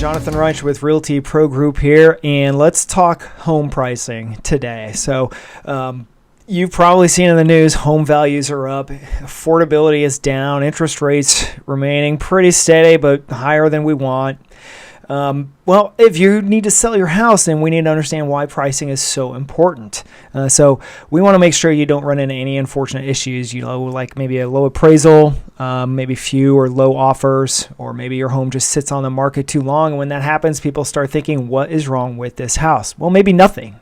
Jonathan Reinsch with Realty Pro Group here, and let's talk home pricing today. So you've probably seen in the news, home values are up, affordability is down, interest rates remaining pretty steady but higher than we want. Well, if you need to sell your house, then we need to understand why pricing is so important. So we want to make sure you don't run into any unfortunate issues, like maybe a low appraisal, maybe few or low offers, or maybe your home just sits on the market too long. And when that happens, people start thinking, what is wrong with this house? Well, maybe nothing.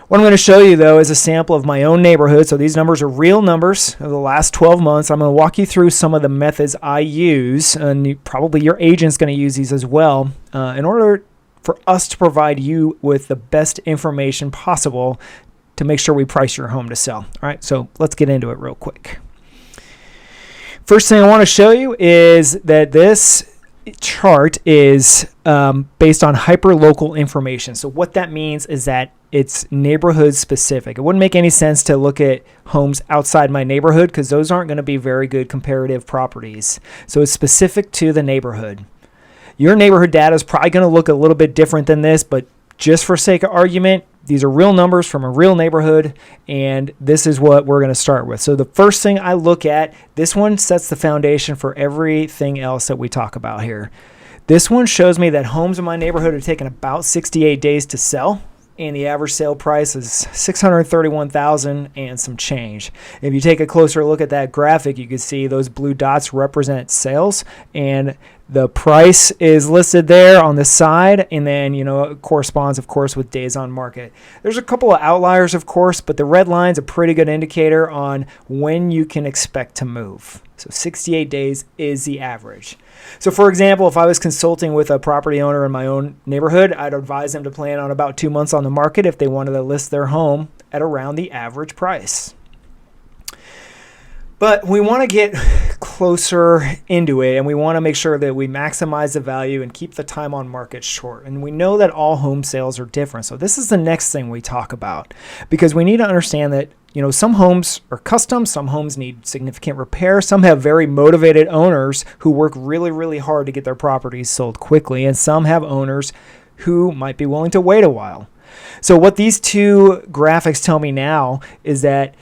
What I'm going to show you, though, is a sample of my own neighborhood. So these numbers are real numbers of the last 12 months. I'm going to walk you through some of the methods I use, and probably your agent's going to use these as well, in order for us to provide you with the best information possible to make sure we price your home to sell. All right, so let's get into it real quick. First thing I want to show you is that this chart is based on hyperlocal information. So what that means is that it's neighborhood specific. It wouldn't make any sense to look at homes outside my neighborhood because those aren't going to be very good comparative properties. So it's specific to the neighborhood. Your neighborhood data is probably going to look a little bit different than this, but just for sake of argument, these are real numbers from a real neighborhood, and this is what we're going to start with. So the first thing I look at, this one sets the foundation for everything else that we talk about here. This one shows me that homes in my neighborhood are taking about 68 days to sell, and the average sale price is $631,000 and some change. If you take a closer look at that graphic, you can see those blue dots represent sales, and the price is listed there on the side, and then, it corresponds, of course, with days on market. There's a couple of outliers, of course, but the red line's a pretty good indicator on when you can expect to move. So 68 days is the average. So for example, if I was consulting with a property owner in my own neighborhood, I'd advise them to plan on about 2 months on the market if they wanted to list their home at around the average price. But we want to get closer into it, and we want to make sure that we maximize the value and keep the time on market short. And we know that all home sales are different. So this is the next thing we talk about, because we need to understand that some homes are custom, some homes need significant repair, some have very motivated owners who work really, really hard to get their properties sold quickly, and some have owners who might be willing to wait a while. So what these two graphics tell me now is that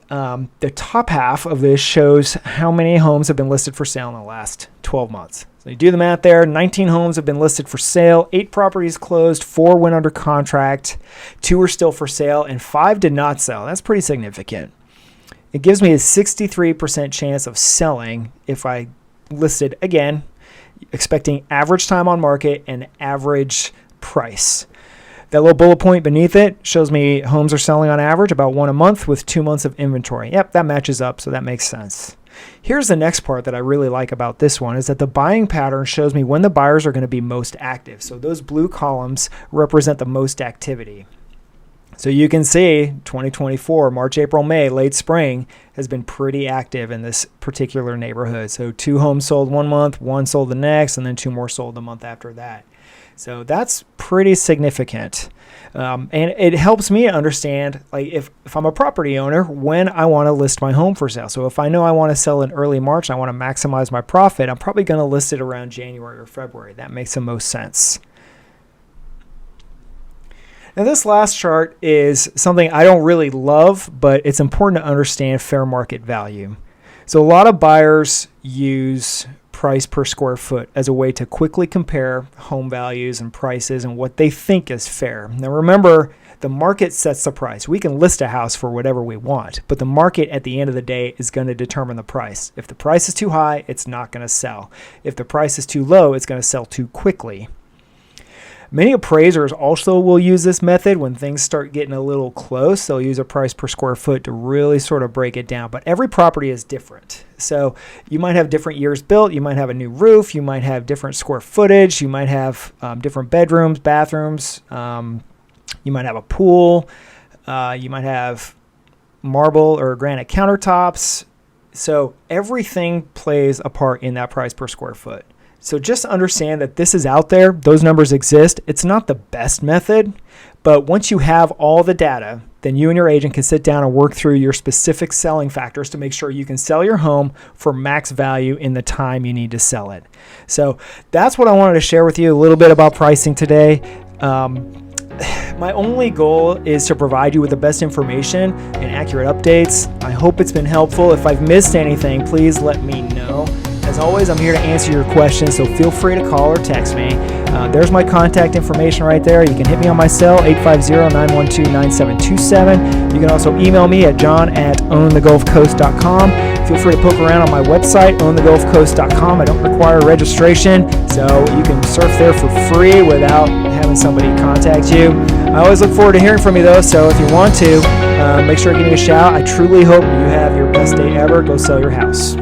the top half of this shows how many homes have been listed for sale in the last 12 months. So you do the math there, 19 homes have been listed for sale, 8 properties closed, 4 went under contract, 2 are still for sale, and 5 did not sell. That's pretty significant. It gives me a 63% chance of selling if I listed, again, expecting average time on market and average price. That little bullet point beneath it shows me homes are selling on average about 1 a month with 2 months of inventory. Yep, that matches up, so that makes sense. Here's the next part that I really like about this one is that the buying pattern shows me when the buyers are going to be most active. So those blue columns represent the most activity. So you can see 2024, March, April, May, late spring has been pretty active in this particular neighborhood. So 2 homes sold 1 month, 1 sold the next, and then 2 more sold the month after that. So that's pretty significant. And it helps me understand, like if I'm a property owner, when I want to list my home for sale. So if I know I want to sell in early March, I want to maximize my profit, I'm probably going to list it around January or February. That makes the most sense. Now this last chart is something I don't really love, but it's important to understand fair market value. So a lot of buyers use price per square foot as a way to quickly compare home values and prices and what they think is fair. Now remember, the market sets the price. We can list a house for whatever we want, but the market at the end of the day is going to determine the price. If the price is too high, it's not going to sell. If the price is too low, it's going to sell too quickly. Many appraisers also will use this method when things start getting a little close. They'll use a price per square foot to really sort of break it down. But every property is different. So you might have different years built. You might have a new roof. You might have different square footage. You might have different bedrooms, bathrooms. You might have a pool. You might have marble or granite countertops. So everything plays a part in that price per square foot. So just understand that this is out there. Those numbers exist. It's not the best method, but once you have all the data, then you and your agent can sit down and work through your specific selling factors to make sure you can sell your home for max value in the time you need to sell it. So that's what I wanted to share with you, a little bit about pricing today. My only goal is to provide you with the best information and accurate updates. I hope it's been helpful. If I've missed anything, please let me know. As always, I'm here to answer your questions, so feel free to call or text me. There's my contact information right there. You can hit me on my cell, 850-912-9727. You can also email me at john@ownthegulfcoast.com. Feel free to poke around on my website, ownthegulfcoast.com. I don't require registration, so you can surf there for free without having somebody contact you. I always look forward to hearing from you, though, so if you want to, make sure to give me a shout. I truly hope you have your best day ever. Go sell your house.